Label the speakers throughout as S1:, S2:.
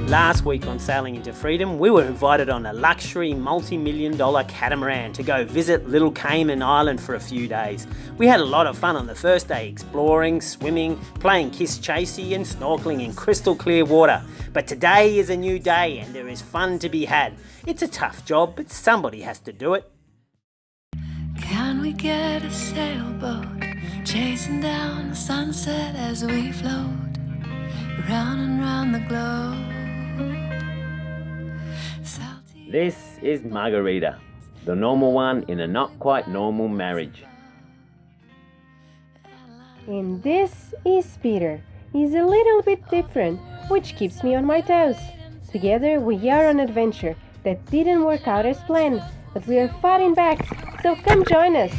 S1: Last week on Sailing into Freedom, we were invited on a luxury multi-million-dollar catamaran to go visit Little Cayman Island for a few days. We had a lot of fun on the first day, exploring, swimming, playing kiss chasey and snorkeling in crystal clear water. But today is a new day and there is fun to be had. It's a tough job, but somebody has to do it.
S2: Can we get a sailboat, chasing down the sunset as we float round and round the globe?
S1: This is Margarita, the normal one in a not quite normal marriage.
S3: And this is Peter. He's a little bit different, which keeps me on my toes. Together we are on an adventure that didn't work out as planned, but we are fighting back, so come join us.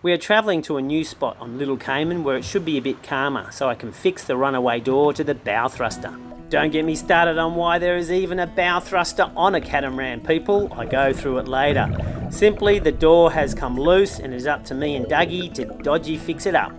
S1: We are travelling to a new spot on Little Cayman where it should be a bit calmer, so I can fix the runaway door to the bow thruster. Don't get me started on why there is even a bow thruster on a catamaran, people. I go through it later. Simply, the door has come loose and it is up to me and Dougie to dodgy fix it up.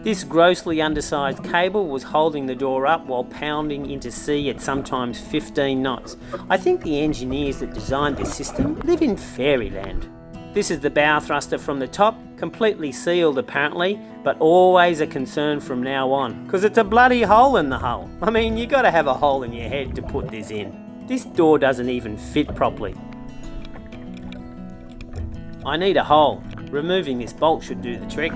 S1: This grossly undersized cable was holding the door up while pounding into sea at sometimes 15 knots. I think the engineers that designed this system live in fairyland. This is the bow thruster from the top, completely sealed apparently, but always a concern from now on, because it's a bloody hole in the hull. I mean, you gotta have a hole in your head to put this in. This door doesn't even fit properly. I need a hole. Removing this bolt should do the trick.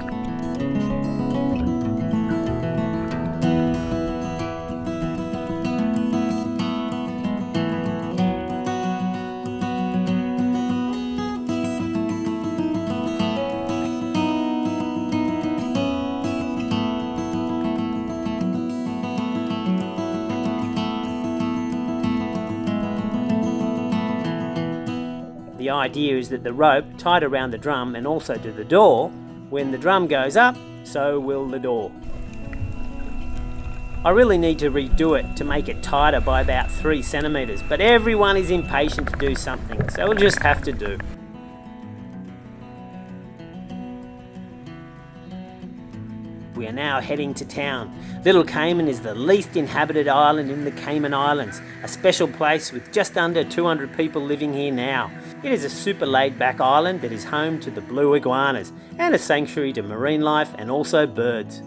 S1: The idea is that the rope tied around the drum and also to the door, when the drum goes up, so will the door. I really need to redo it to make it tighter by about 3 centimetres, but everyone is impatient to do something, so we'll just have to do. We are now heading to town. Little Cayman is the least inhabited island in the Cayman Islands, a special place with just under 200 people living here now. It is a super laid-back island that is home to the blue iguanas and a sanctuary to marine life and also birds.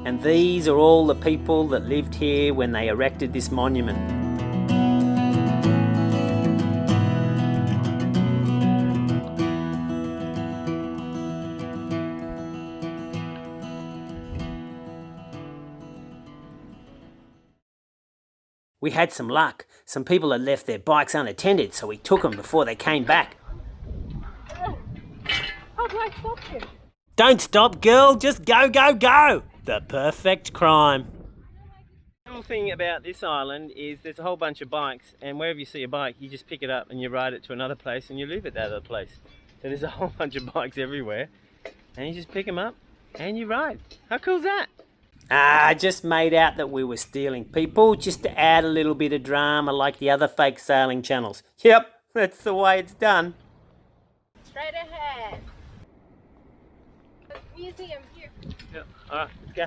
S1: And these are all the people that lived here when they erected this monument. We had some luck. Some people had left their bikes unattended, so we took them before they came back.
S3: How do I stop you?
S1: Don't stop, girl. Just go, go, go. The perfect crime. The cool thing about this island is there's a whole bunch of bikes, and wherever you see a bike, you just pick it up and you ride it to another place and you leave it at that other place. So there's a whole bunch of bikes everywhere, and you just pick them up and you ride. How cool is that? I just made out that we were stealing people just to add a little bit of drama like the other fake sailing channels. Yep, that's the way it's done.
S3: Straight ahead. Museum here.
S1: Yep, alright, let's go.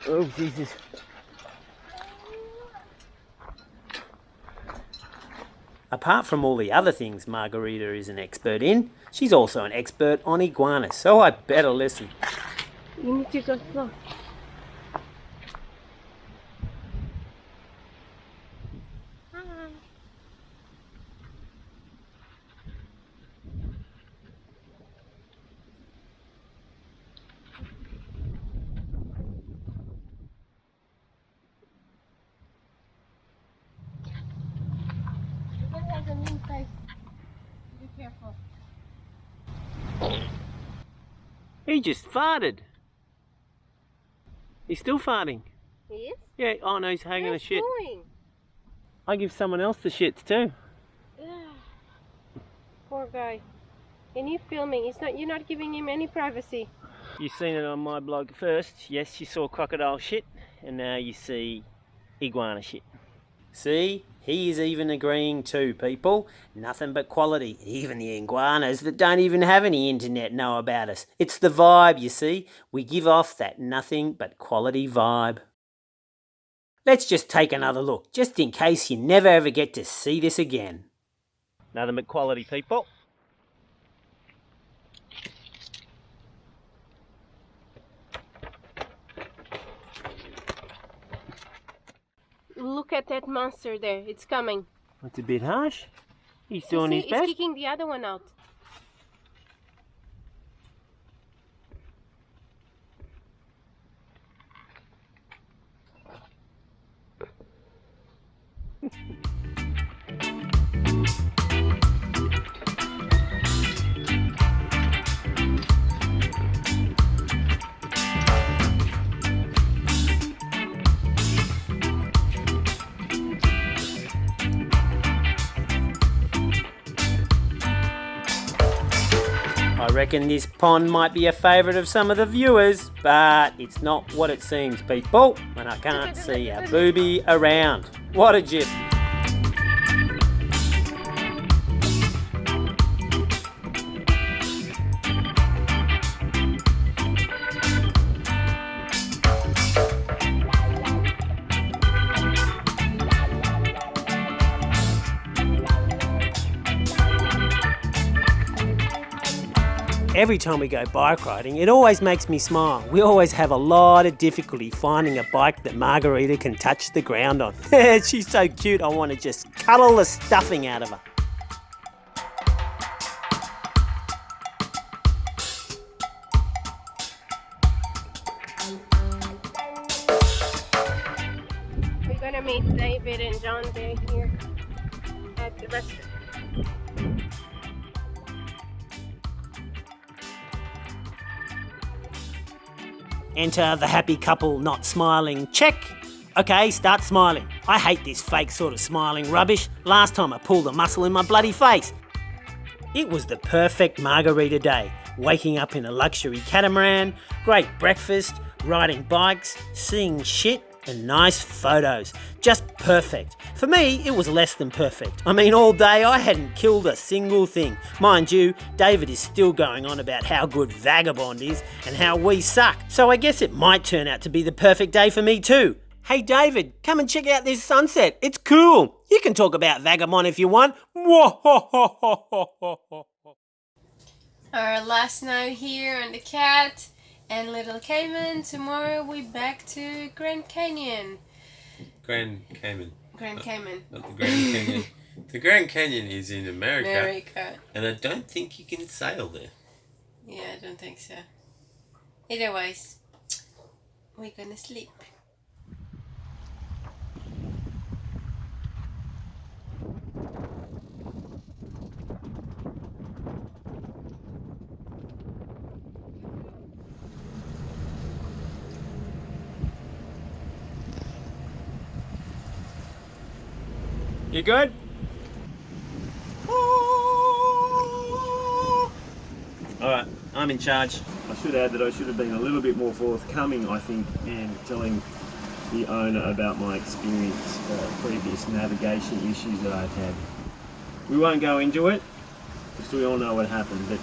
S1: Oh, Jesus. Apart from all the other things Margarita is an expert in, she's also an expert on iguanas, so I better listen.
S3: You need to go slow. Be careful.
S1: He just farted. He's still farting.
S3: He is?
S1: Yeah, oh no, he's hanging a shit.
S3: Going?
S1: I give someone else the shits too.
S3: Poor guy. And you filming, you're not giving him any privacy.
S1: You've seen it on my blog first. Yes, you saw crocodile shit, and now you see iguana shit. See, he is even agreeing too, people. Nothing but quality. Even the iguanas that don't even have any internet know about us. It's the vibe, you see. We give off that nothing but quality vibe. Let's just take another look, just in case you never ever get to see this again. Nothing but quality, people.
S3: Look at that monster there. It's coming.
S1: That's a bit harsh. He's doing his best.
S3: He's kicking the other one out.
S1: I reckon this pond might be a favourite of some of the viewers, but it's not what it seems, people, when I can't see a booby around. What a jip. Every time we go bike riding, it always makes me smile. We always have a lot of difficulty finding a bike that Margarita can touch the ground on. She's so cute, I want to just cuddle the stuffing out of her.
S3: We're gonna meet David and John there here at the restaurant.
S1: Enter the happy couple not smiling. Check. Okay, start smiling. I hate this fake sort of smiling rubbish. Last time I pulled a muscle in my bloody face. It was the perfect Margarita day. Waking up in a luxury catamaran, great breakfast, riding bikes, seeing shit and nice photos. Just perfect. For me, it was less than perfect. I mean, all day I hadn't killed a single thing. Mind you, David is still going on about how good Vagabond is and how we suck. So I guess it might turn out to be the perfect day for me too. Hey David, come and check out this sunset. It's cool. You can talk about Vagabond if you want.
S3: Our last night here on the Cat and Little Cayman. Tomorrow we're back to Grand Canyon.
S4: Grand Cayman.
S3: Grand Cayman.
S4: Not the Grand Canyon. The Grand Canyon is in America.
S3: America.
S4: And I don't think you can sail there.
S3: Yeah, I don't think so. Either ways, we're gonna sleep.
S1: You good?
S5: Alright, I'm in charge. I should add that I should have been a little bit more forthcoming, I think, in telling the owner about my experience, previous navigation issues that I've had. We won't go into it, because we all know what happened, but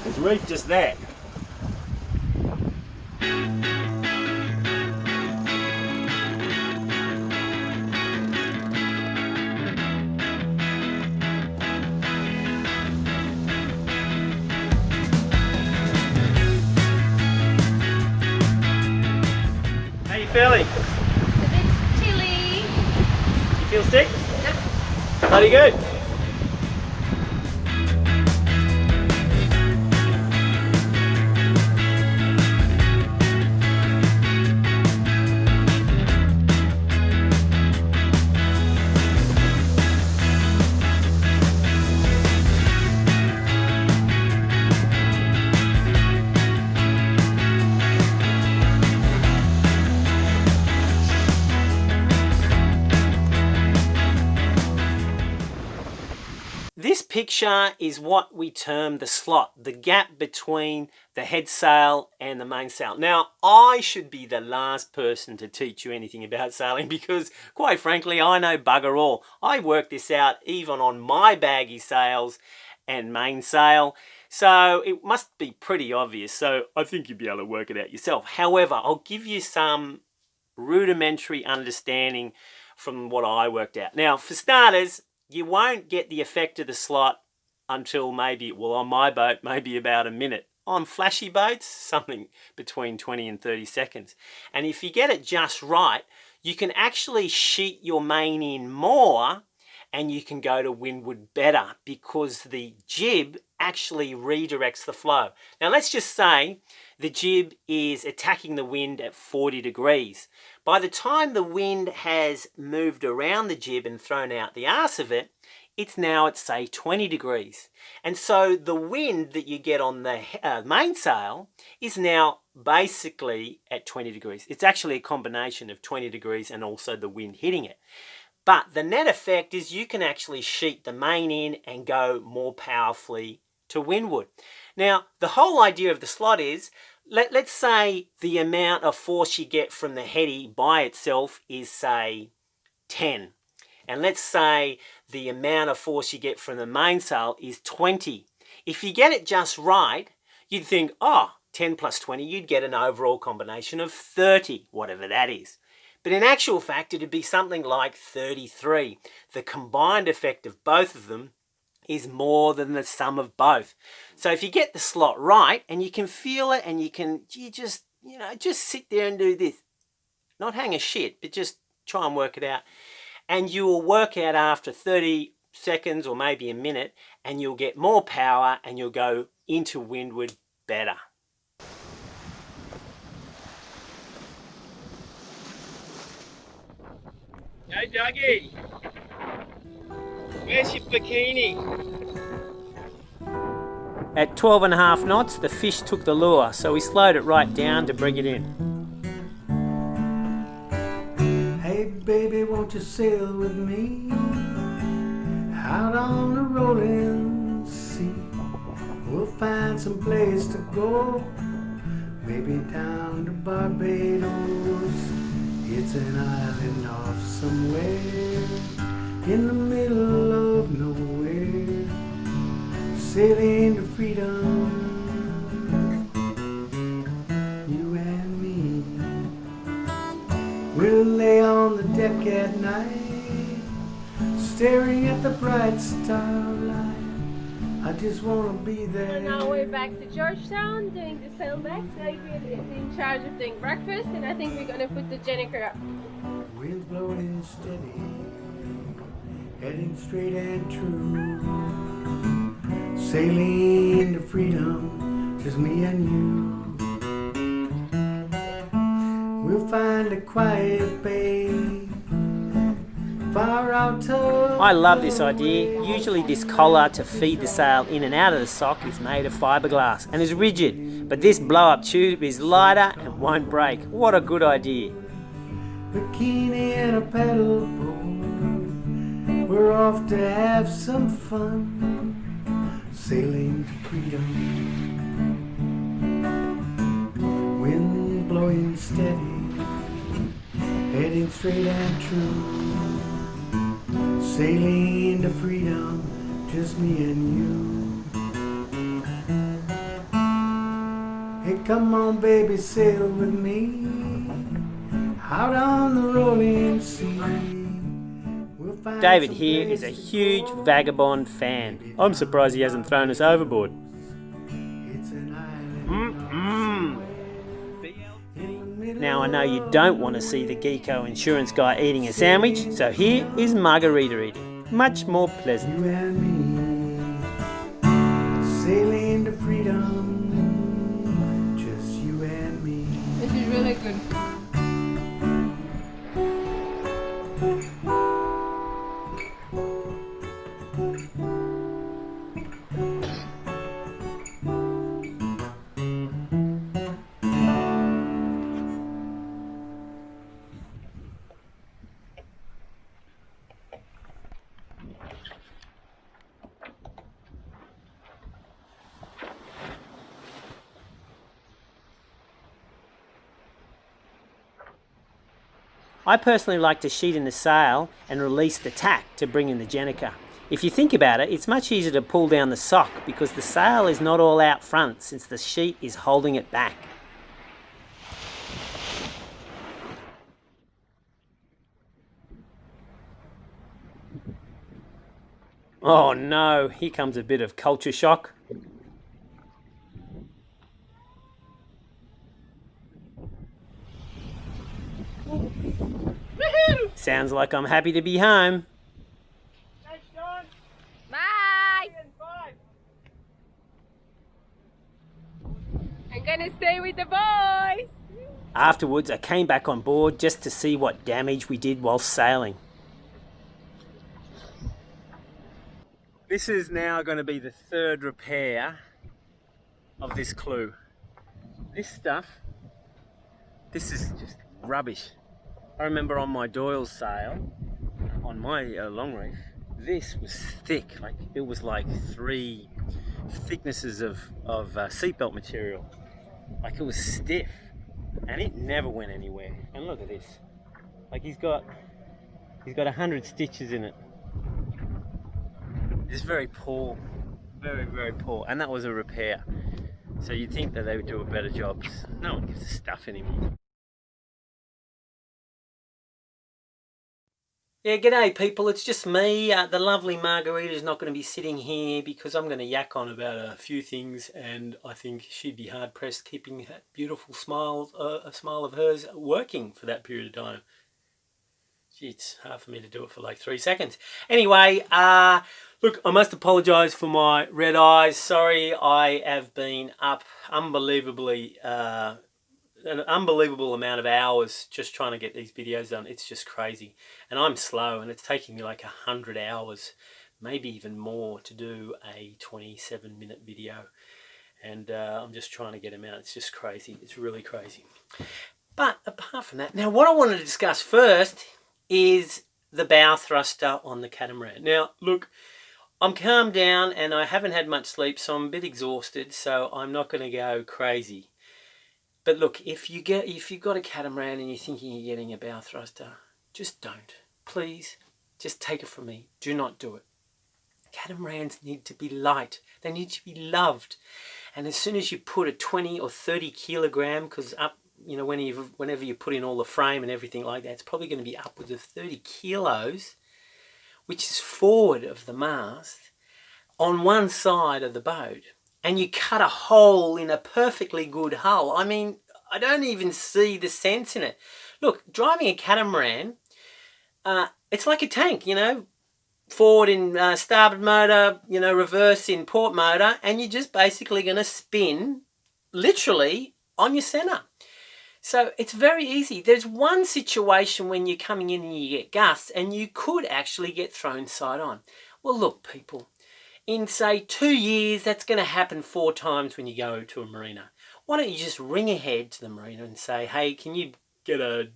S5: there's reef just there. How you feeling?
S3: A bit chilly.
S5: You feel sick?
S3: No.
S5: Bloody good.
S1: picture is what we term the slot, the gap between the head sail and the mainsail. Now, I should be the last person to teach you anything about sailing because, quite frankly, I know bugger all. I worked this out even on my baggy sails and mainsail, so it must be pretty obvious. So I think you'd be able to work it out yourself. However, I'll give you some rudimentary understanding from what I worked out. Now, for starters, you won't get the effect of the slot until maybe, well, on my boat, maybe about a minute. On flashy boats, something between 20 and 30 seconds. And if you get it just right, you can actually sheet your main in more and you can go to windward better because the jib actually redirects the flow. Now, let's just say the jib is attacking the wind at 40 degrees. By the time the wind has moved around the jib and thrown out the arse of it, it's now at, say, 20 degrees. And so the wind that you get on the mainsail is now basically at 20 degrees. It's actually a combination of 20 degrees and also the wind hitting it. But the net effect is you can actually sheet the main in and go more powerfully to windward. Now, the whole idea of the slot is, let's say the amount of force you get from the heady by itself is, say, 10. And let's say the amount of force you get from the mainsail is 20. If you get it just right, you'd think, 10 plus 20, you'd get an overall combination of 30, whatever that is. But in actual fact, it'd be something like 33. The combined effect of both of them is more than the sum of both. So if you get the slot right and you can feel it and you just sit there and do this. Not hang a shit, but just try and work it out. And you will work out after 30 seconds or maybe a minute and you'll get more power and you'll go into windward better. Hey Dougie, where's your bikini? At 12.5 knots, the fish took the lure, so we slowed it right down to bring it in.
S6: Hey baby, won't you sail with me out on the rolling sea? We'll find some place to go, maybe down to Barbados. It's an island off somewhere in the middle of nowhere, sailing to freedom, you and me. We'll lay on the deck at night, staring at the bright starlight. I just want to be there.
S3: So now we're back to Georgetown doing the sailback. David is in charge of doing breakfast, and I think we're gonna put the Jennifer up.
S6: Wind's blowing steady, heading straight and true, sailing to freedom, just me and you. We'll find a quiet bay, far out of
S1: I love this idea. Usually this collar to feed the sail in and out of the sock is made of fiberglass and is rigid, but this blow-up tube is lighter and won't break. What a good idea.
S6: bikini and a paddle board. We're off to have some fun, sailing to freedom. Wind blowing steady, heading straight and true, sailing to freedom, just me and you. Hey, come on, baby, sail with me out on the rolling sea. We'll find
S1: David
S6: some
S1: here is a
S6: places
S1: huge
S6: to go.
S1: vagabond fan. I'm surprised he hasn't thrown us overboard.
S6: It's an island in the
S1: Now I know you don't want to see the Geeko insurance guy eating a sandwich, so here is margarita eating. Much more pleasant.
S6: you and me, sailing to freedom, just you and me.
S3: This is really good.
S1: I personally like to sheet in the sail and release the tack to bring in the gennaker. If you think about it, it's much easier to pull down the sock because the sail is not all out front since the sheet is holding it back. Oh no, here comes a bit of culture shock. Sounds like I'm happy to be home.
S3: Bye! I'm gonna stay with the boys!
S1: Afterwards, I came back on board just to see what damage we did while sailing. This is now going to be the third repair of this clue. This stuff, this is just rubbish. I remember on my Doyle sail, on my long reef, this was thick. Like it was like 3 thicknesses of seatbelt material. Like it was stiff, and it never went anywhere. And look at this. Like he's got 100 stitches in it. It's very poor, very, very poor. And that was a repair. So you'd think that they would do a better job. No one gives a stuff anymore. Yeah, g'day people, it's just me. The lovely Margarita's not going to be sitting here because I'm going to yak on about a few things, and I think she'd be hard-pressed keeping that beautiful smile, a smile of hers working for that period of time. Gee, it's hard for me to do it for like 3 seconds. Anyway, look, I must apologise for my red eyes. Sorry, I have been up unbelievably... an unbelievable amount of hours just trying to get these videos done. It's just crazy, and I'm slow, and it's taking me like 100 hours, maybe even more, to do a 27-minute video, and I'm just trying to get them out. It's just crazy. It's really crazy. But apart from that, now what I wanted to discuss first is the bow thruster on the catamaran. Now look, I'm calmed down and I haven't had much sleep, so I'm a bit exhausted, so I'm not going to go crazy. But look, if you've got a catamaran and you're thinking you're getting a bow thruster, just don't. Please, just take it from me. Do not do it. Catamarans need to be light. They need to be loved. And as soon as you put a 20 or 30 kilogram, because you know, whenever you put in all the frame and everything like that, it's probably going to be upwards of 30 kilos, which is forward of the mast, on one side of the boat. And you cut a hole in a perfectly good hull. I mean, I don't even see the sense in it. Look, driving a catamaran, it's like a tank, you know, forward in starboard motor, you know, reverse in port motor, and you're just basically going to spin literally on your center. So it's very easy. There's one situation when you're coming in and you get gusts, and you could actually get thrown side on. Well, look, people. In, say, 2 years, that's going to happen 4 times when you go to a marina. Why don't you just ring ahead to the marina and say, hey, can you get a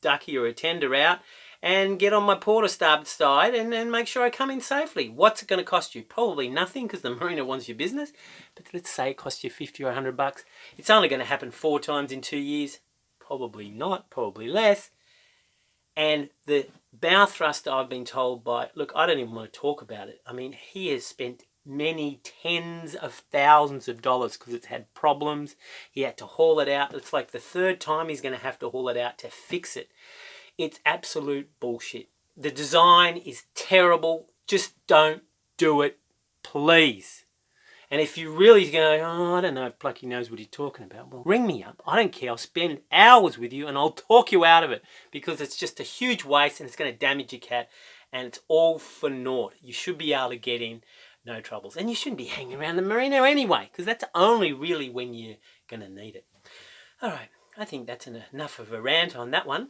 S1: ducky or a tender out and get on my port or starboard side and make sure I come in safely? What's it going to cost you? Probably nothing, because the marina wants your business. But let's say it costs you 50 or 100 bucks. It's only going to happen 4 times in 2 years. Probably not, probably less. And the bow thruster, I've been told by, look, I don't even want to talk about it. I mean, he has spent many tens of thousands of dollars because it's had problems. He had to haul it out. It's like the 3rd time he's going to have to haul it out to fix it. It's absolute bullshit. The design is terrible. Just don't do it, please. And if you really go, oh, I don't know if Plucky knows what he's talking about, well, ring me up. I don't care. I'll spend hours with you and I'll talk you out of it, because it's just a huge waste and it's going to damage your cat, and it's all for naught. You should be able to get in, no troubles. And you shouldn't be hanging around the marina anyway, because that's only really when you're going to need it. All right, I think that's enough of a rant on that one.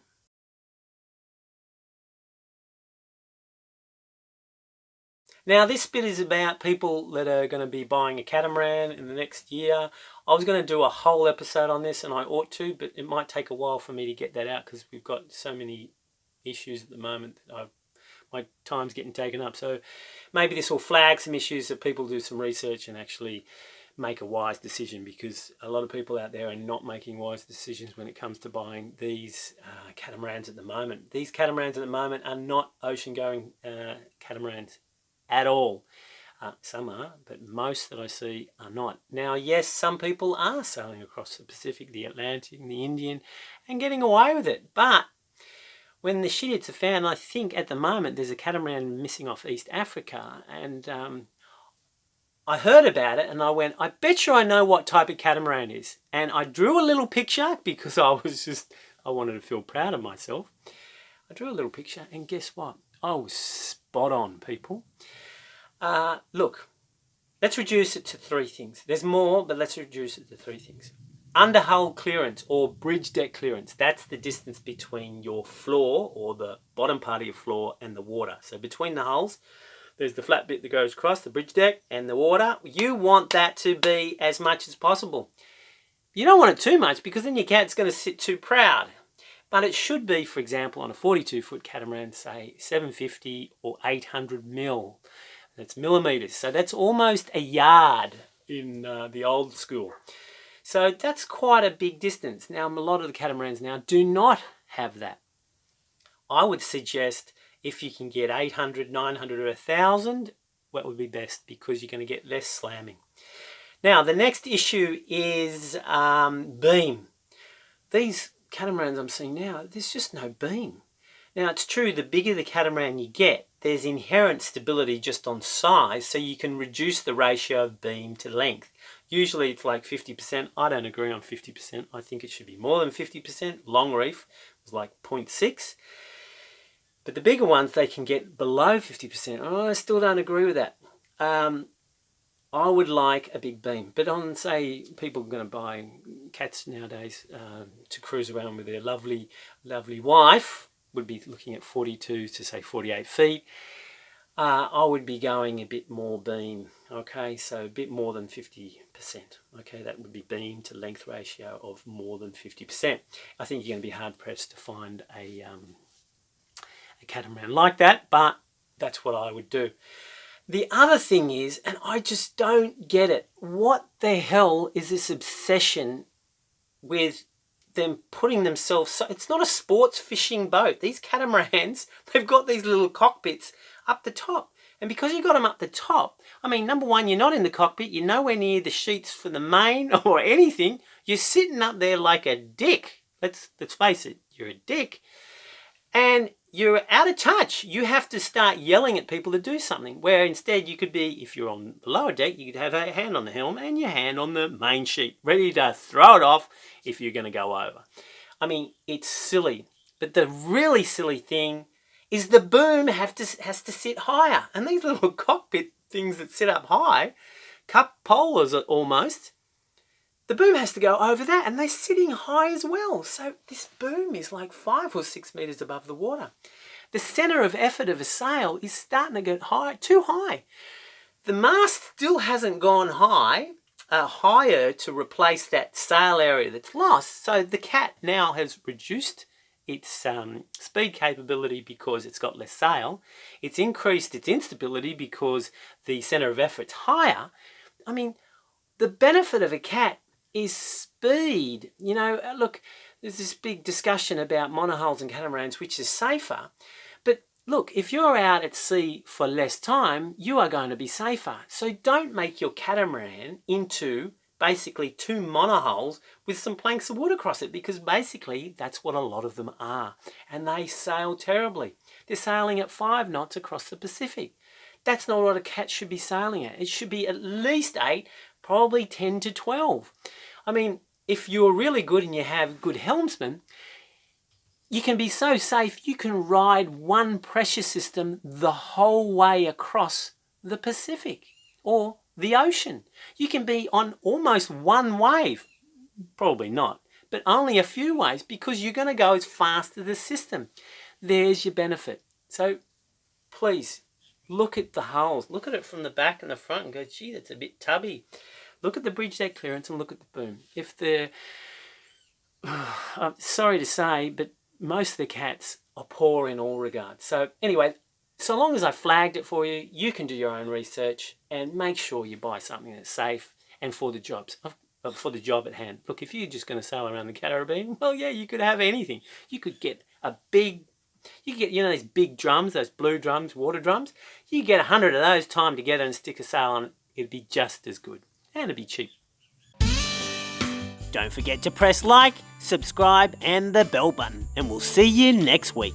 S1: Now this bit is about people that are going to be buying a catamaran in the next year. I was going to do a whole episode on this, and I ought to, but it might take a while for me to get that out because we've got so many issues at the moment that my time's getting taken up. So maybe this will flag some issues that people do some research and actually make a wise decision, because a lot of people out there are not making wise decisions when it comes to buying these catamarans at the moment. These catamarans at the moment are not ocean-going catamarans at all. Some are, but most that I see are not. Now, yes, some people are sailing across the Pacific, the Atlantic, the Indian, and getting away with it. But when the shit hits the fan, I think at the moment there's a catamaran missing off East Africa, and I heard about it and I went, I bet you I know what type of catamaran it is. And I drew a little picture because I wanted to feel proud of myself. I drew a little picture and guess what? I was spot on, people. Look, let's reduce it to three things. There's more, but let's reduce it to three things. Underhull clearance or bridge deck clearance. That's the distance between your floor or the bottom part of your floor and the water. So between the hulls, there's the flat bit that goes across the bridge deck and the water. You want that to be as much as possible. You don't want it too much because then your cat's going to sit too proud. But it should be, for example, on a 42-foot catamaran, say 750 or 800 mil. That's millimeters. So that's almost a yard in the old school. So that's quite a big distance. Now, a lot of the catamarans now do not have that. I would suggest if you can get 800, 900 or 1,000, what would be best, because you're going to get less slamming. Now, the next issue is beam. These catamarans I'm seeing now, there's just no beam. Now, it's true, the bigger the catamaran you get, there's inherent stability just on size, so you can reduce the ratio of beam to length. Usually it's like 50%. I don't agree on 50%. I think it should be more than 50%. Long reef was like 0.6. But the bigger ones, they can get below 50%. Oh, I still don't agree with that. I would like a big beam. But on, say, people are going to buy cats nowadays to cruise around with their lovely, lovely wife, would be looking at 42 to, say, 48 feet. I would be going a bit more beam, okay? So a bit more than 50%, okay? That would be beam to length ratio of more than 50%. I think you're going to be hard-pressed to find a catamaran like that, but that's what I would do. The other thing is, and I just don't get it, what the hell is this obsession with them putting themselves, so it's not a sports fishing boat. These catamarans, they've got these little cockpits up the top. And because you've got them up the top, I mean, number one, you're not in the cockpit, you're nowhere near the sheets for the main or anything. You're sitting up there like a dick. Let's face it, you're a dick. And you're out of touch. You have to start yelling at people to do something, where instead you could be, if you're on the lower deck, you could have a hand on the helm and your hand on the main sheet, ready to throw it off if you're going to go over. I mean, it's silly. But the really silly thing is the boom has to sit higher. And these little cockpit things that sit up high, cup polars almost, the boom has to go over that, and they're sitting high as well. So this boom is like 5 or 6 meters above the water. The center of effort of a sail is starting to get too high. The mast still hasn't gone higher to replace that sail area that's lost. So the cat now has reduced its speed capability because it's got less sail. It's increased its instability because the center of effort's higher. I mean, the benefit of a cat is speed. You know, look, there's this big discussion about monohulls and catamarans, which is safer. But look, if you're out at sea for less time, you are going to be safer. So don't make your catamaran into basically 2 monohulls with some planks of wood across it, because basically that's what a lot of them are. And they sail terribly. They're sailing at 5 knots across the Pacific. That's not what a cat should be sailing at. It should be at least 8, probably 10 to 12. I mean, if you're really good and you have good helmsmen, you can be so safe you can ride one pressure system the whole way across the Pacific or the ocean. You can be on almost one wave, probably not, but only a few waves, because you're going to go as fast as the system. There's your benefit. So please, look at the hulls. Look at it from the back and the front and go, gee, that's a bit tubby. Look at the bridge deck clearance and look at the boom. If they're, I'm sorry to say, but most of the cats are poor in all regards. So anyway, so long as I flagged it for you, you can do your own research and make sure you buy something that's safe and for the job at hand. Look, if you're just going to sail around the Caribbean, well, yeah, you could have anything. You could get these big drums, those blue drums, water drums. You get 100 of those timed together and stick a sail on it. It'd be just as good, and it'd be cheap. Don't forget to press like, subscribe, and the bell button, and we'll see you next week.